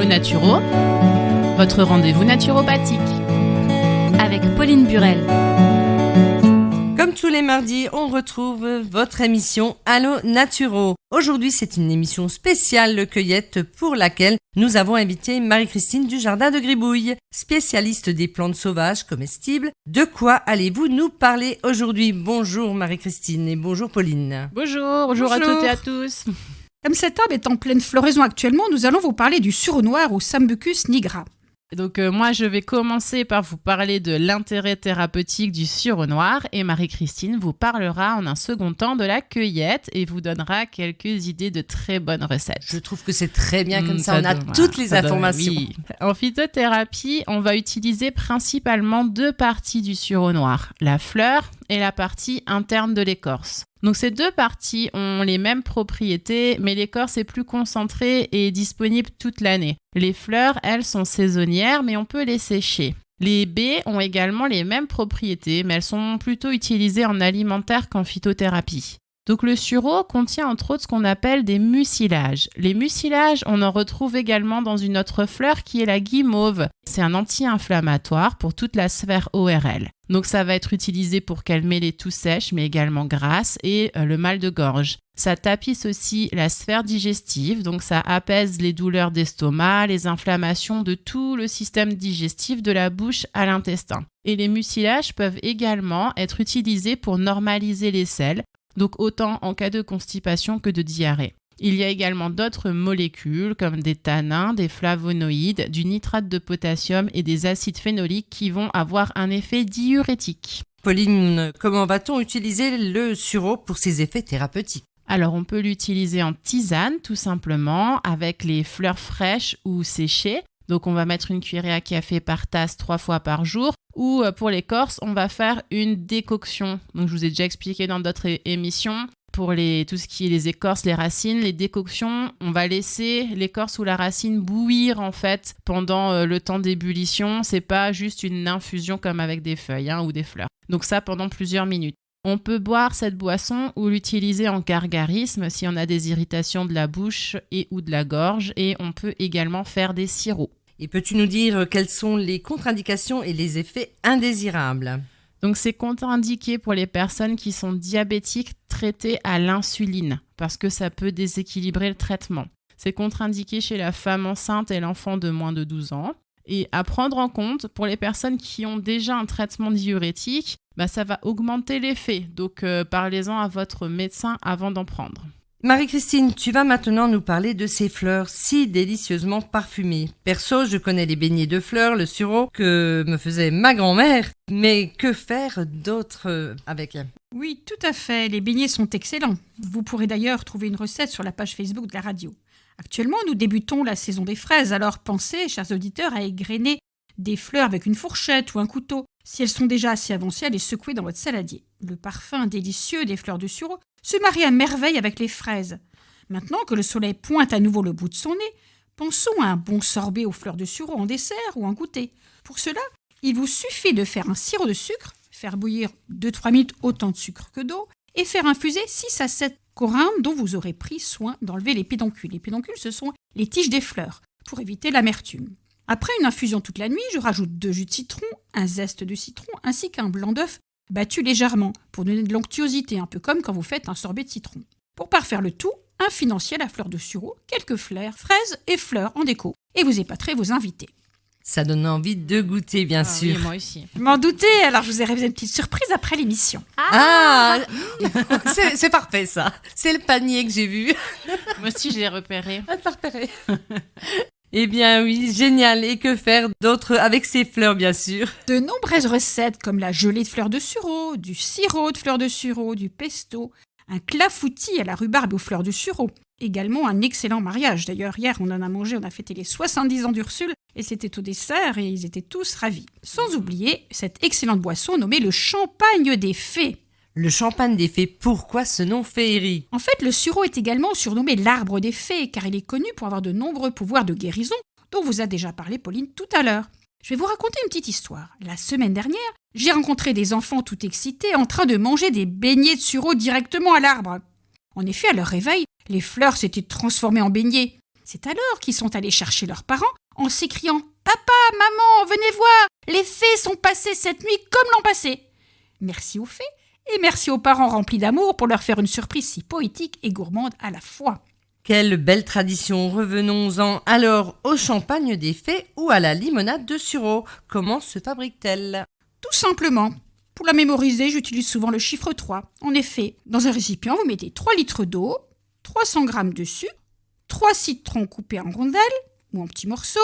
Naturo, votre rendez-vous naturopathique. Avec Pauline Burel. Comme tous les mardis, on retrouve votre émission Allo Naturo. Aujourd'hui, c'est une émission spéciale cueillette pour laquelle nous avons invité Marie-Christine du Jardin de Gribouille, spécialiste des plantes sauvages comestibles. De quoi allez-vous nous parler aujourd'hui? Bonjour Marie-Christine et bonjour Pauline. Bonjour à toutes et à tous. Comme cet arbre est en pleine floraison actuellement, nous allons vous parler du sureau noir ou Sambucus nigra. Donc moi, je vais commencer par vous parler de l'intérêt thérapeutique du sureau noir et Marie-Christine vous parlera en un second temps de la cueillette et vous donnera quelques idées de très bonnes recettes. Je trouve que c'est très bien comme ça, on a toutes les informations. Oui. En phytothérapie, on va utiliser principalement deux parties du sureau noir, la fleur et la partie interne de l'écorce. Donc ces deux parties ont les mêmes propriétés, mais l'écorce est plus concentrée et disponible toute l'année. Les fleurs, elles, sont saisonnières, mais on peut les sécher. Les baies ont également les mêmes propriétés, mais elles sont plutôt utilisées en alimentaire qu'en phytothérapie. Donc le sureau contient entre autres ce qu'on appelle des mucilages. Les mucilages, on en retrouve également dans une autre fleur qui est la guimauve. C'est un anti-inflammatoire pour toute la sphère ORL. Donc ça va être utilisé pour calmer les toux sèches, mais également grasses et le mal de gorge. Ça tapisse aussi la sphère digestive, donc ça apaise les douleurs d'estomac, les inflammations de tout le système digestif de la bouche à l'intestin. Et les mucilages peuvent également être utilisés pour normaliser les selles, donc autant en cas de constipation que de diarrhée. Il y a également d'autres molécules comme des tannins, des flavonoïdes, du nitrate de potassium et des acides phénoliques qui vont avoir un effet diurétique. Pauline, comment va-t-on utiliser le sureau pour ses effets thérapeutiques? Alors on peut l'utiliser en tisane tout simplement avec les fleurs fraîches ou séchées. Donc on va mettre une cuillerée à café par tasse 3 fois par jour. Ou pour l'écorce, on va faire une décoction. Donc je vous ai déjà expliqué dans d'autres émissions. Pour tout ce qui est les écorces, les racines, les décoctions, on va laisser l'écorce ou la racine bouillir en fait pendant le temps d'ébullition. C'est pas juste une infusion comme avec des feuilles ou des fleurs. Donc ça pendant plusieurs minutes. On peut boire cette boisson ou l'utiliser en gargarisme si on a des irritations de la bouche et ou de la gorge. Et on peut également faire des sirops. Et peux-tu nous dire quelles sont les contre-indications et les effets indésirables? Donc c'est contre-indiqué pour les personnes qui sont diabétiques traitées à l'insuline parce que ça peut déséquilibrer le traitement. C'est contre-indiqué chez la femme enceinte et l'enfant de moins de 12 ans. Et à prendre en compte, pour les personnes qui ont déjà un traitement diurétique, ça va augmenter l'effet. Donc parlez-en à votre médecin avant d'en prendre. Marie-Christine, tu vas maintenant nous parler de ces fleurs si délicieusement parfumées. Perso, je connais les beignets de fleurs, le sureau que me faisait ma grand-mère, mais que faire d'autre avec? Oui, tout à fait, les beignets sont excellents. Vous pourrez d'ailleurs trouver une recette sur la page Facebook de la radio. Actuellement, nous débutons la saison des fraises, alors pensez, chers auditeurs, à égrener des fleurs avec une fourchette ou un couteau. Si elles sont déjà assez avancées, à les secouer dans votre saladier. Le parfum délicieux des fleurs de sureau se marie à merveille avec les fraises. Maintenant que le soleil pointe à nouveau le bout de son nez, pensons à un bon sorbet aux fleurs de sureau en dessert ou en goûter. Pour cela, il vous suffit de faire un sirop de sucre, faire bouillir 2-3 minutes autant de sucre que d'eau et faire infuser 6 à 7 corymmes dont vous aurez pris soin d'enlever les pédoncules. Les pédoncules, ce sont les tiges des fleurs pour éviter l'amertume. Après une infusion toute la nuit, je rajoute 2 jus de citron, un zeste de citron ainsi qu'un blanc d'œuf battu légèrement pour donner de l'onctuosité, un peu comme quand vous faites un sorbet de citron. Pour parfaire le tout, un financier à la fleur de sureau, quelques fleurs, fraises et fleurs en déco. Et vous épaterez vos invités. Ça donne envie de goûter, bien sûr. Oui, moi aussi. Je m'en doutais, alors je vous ai réalisé une petite surprise après l'émission. C'est parfait ça. C'est le panier que j'ai vu. Moi aussi, je l'ai repéré. T'as repéré. Eh bien oui, génial. Et que faire d'autre avec ces fleurs, bien sûr? De nombreuses recettes comme la gelée de fleurs de sureau, du sirop de fleurs de sureau, du pesto, un clafoutis à la rhubarbe aux fleurs de sureau. Également un excellent mariage. D'ailleurs, hier, on en a mangé, on a fêté les 70 ans d'Ursule et c'était au dessert et ils étaient tous ravis. Sans oublier cette excellente boisson nommée le champagne des fées. Le champagne des fées, pourquoi ce nom féerique? En fait, le sureau est également surnommé l'arbre des fées, car il est connu pour avoir de nombreux pouvoirs de guérison, dont vous a déjà parlé Pauline tout à l'heure. Je vais vous raconter une petite histoire. La semaine dernière, j'ai rencontré des enfants tout excités en train de manger des beignets de sureau directement à l'arbre. En effet, à leur réveil, les fleurs s'étaient transformées en beignets. C'est alors qu'ils sont allés chercher leurs parents en s'écriant « Papa, maman, venez voir, les fées sont passées cette nuit comme l'an passé !» Merci aux fées et merci aux parents remplis d'amour pour leur faire une surprise si poétique et gourmande à la fois. Quelle belle tradition. Revenons-en alors au champagne des fées ou à la limonade de sureau. Comment se fabrique-t-elle ? Tout simplement. Pour la mémoriser, j'utilise souvent le chiffre 3. En effet, dans un récipient, vous mettez 3 litres d'eau, 300 g de sucre, 3 citrons coupés en rondelles ou en petits morceaux,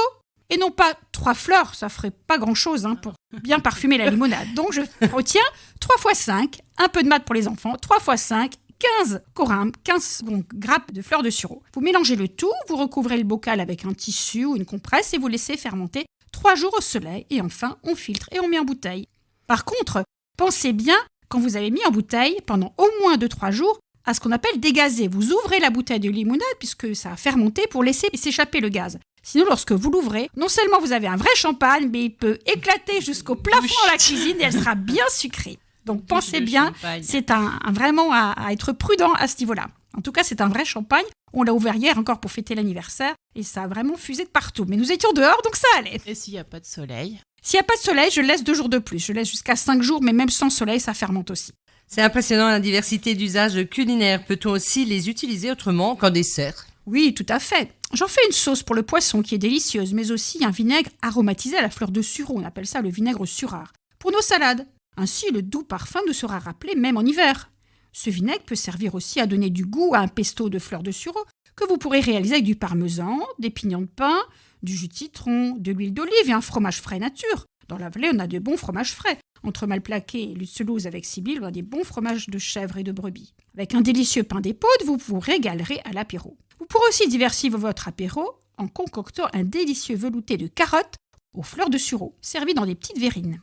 et non pas 3 fleurs, ça ferait pas grand-chose pour bien parfumer la limonade. Donc je retiens 3 x 5, un peu de maths pour les enfants, 3 x 5, 15 corymbes, 15 grappes de fleurs de sureau. Vous mélangez le tout, vous recouvrez le bocal avec un tissu ou une compresse et vous laissez fermenter 3 jours au soleil. Et enfin, on filtre et on met en bouteille. Par contre, pensez bien, quand vous avez mis en bouteille, pendant au moins 2-3 jours, à ce qu'on appelle dégazer. Vous ouvrez la bouteille de limonade puisque ça a fermenté pour laisser s'échapper le gaz. Sinon, lorsque vous l'ouvrez, non seulement vous avez un vrai champagne, mais il peut éclater jusqu'au plafond de la cuisine et elle sera bien sucrée. Donc pensez bien, c'est vraiment à être prudent à ce niveau-là. En tout cas, c'est un vrai champagne. On l'a ouvert hier encore pour fêter l'anniversaire et ça a vraiment fusé de partout. Mais nous étions dehors, donc ça allait. Et s'il n'y a pas de soleil ? S'il n'y a pas de soleil, je laisse 2 jours de plus. Je laisse jusqu'à 5 jours, mais même sans soleil, ça fermente aussi. C'est impressionnant la diversité d'usages culinaires. Peut-on aussi les utiliser autrement qu'en dessert ? Oui, tout à fait. J'en fais une sauce pour le poisson qui est délicieuse, mais aussi un vinaigre aromatisé à la fleur de sureau. On appelle ça le vinaigre surare. Pour nos salades. Ainsi, le doux parfum nous sera rappelé même en hiver. Ce vinaigre peut servir aussi à donner du goût à un pesto de fleurs de sureau que vous pourrez réaliser avec du parmesan, des pignons de pain, du jus de citron, de l'huile d'olive et un fromage frais nature. Dans la vallée, on a de bons fromages frais. Entre Malplaquet et Lutzelouse avec Sibylle, on a des bons fromages de chèvre et de brebis. Avec un délicieux pain d'épaule, vous vous régalerez à l'apéro. Vous pourrez aussi diversifier votre apéro en concoctant un délicieux velouté de carottes aux fleurs de sureau, servi dans des petites verrines.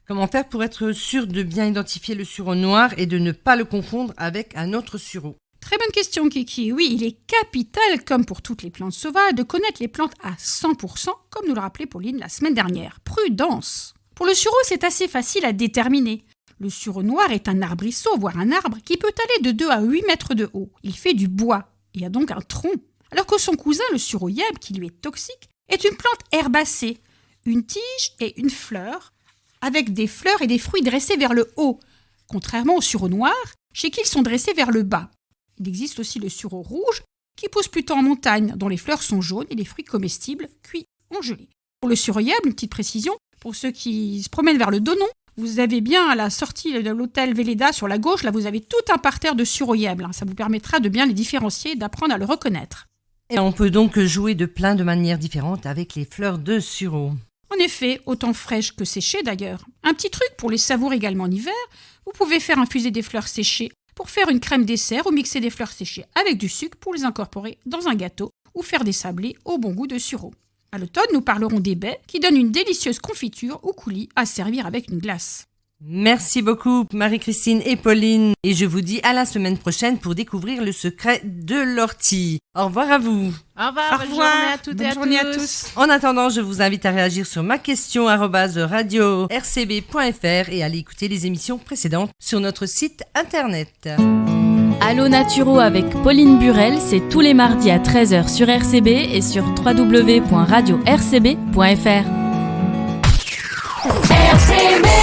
Comment faire pour être sûr de bien identifier le sureau noir et de ne pas le confondre avec un autre sureau ? Très bonne question, Kiki. Oui, il est capital, comme pour toutes les plantes sauvages, de connaître les plantes à 100%, comme nous le rappelait Pauline la semaine dernière. Prudence. Pour le sureau, c'est assez facile à déterminer. Le sureau noir est un arbrisseau, voire un arbre, qui peut aller de 2 à 8 mètres de haut. Il fait du bois et a donc un tronc. Alors que son cousin, le sureau yèbre, qui lui est toxique, est une plante herbacée, une tige et une fleur, avec des fleurs et des fruits dressés vers le haut, contrairement au sureau noir, chez qui ils sont dressés vers le bas. Il existe aussi le sureau rouge, qui pousse plutôt en montagne, dont les fleurs sont jaunes et les fruits comestibles, cuits en gelée. Pour le sureau yèbre, une petite précision, pour ceux qui se promènent vers le Donon, vous avez bien à la sortie de l'hôtel Véleda sur la gauche, là vous avez tout un parterre de sureau yèbre. Ça vous permettra de bien les différencier et d'apprendre à le reconnaître. Et on peut donc jouer de plein de manières différentes avec les fleurs de sureau. En effet, autant fraîches que séchées d'ailleurs. Un petit truc pour les savourer également en hiver, vous pouvez faire infuser des fleurs séchées pour faire une crème dessert ou mixer des fleurs séchées avec du sucre pour les incorporer dans un gâteau ou faire des sablés au bon goût de sureau. À l'automne, nous parlerons des baies qui donnent une délicieuse confiture ou coulis à servir avec une glace. Merci beaucoup Marie-Christine et Pauline et je vous dis à la semaine prochaine pour découvrir le secret de l'ortie. Au revoir à vous. Au revoir, bonne journée à toutes et à tous. En attendant, je vous invite à réagir sur ma question @radio-rcb.fr et à aller écouter les émissions précédentes sur notre site internet. Allo Naturo avec Pauline Burel, c'est tous les mardis à 13h sur RCB et sur www.radio-rcb.fr. RCB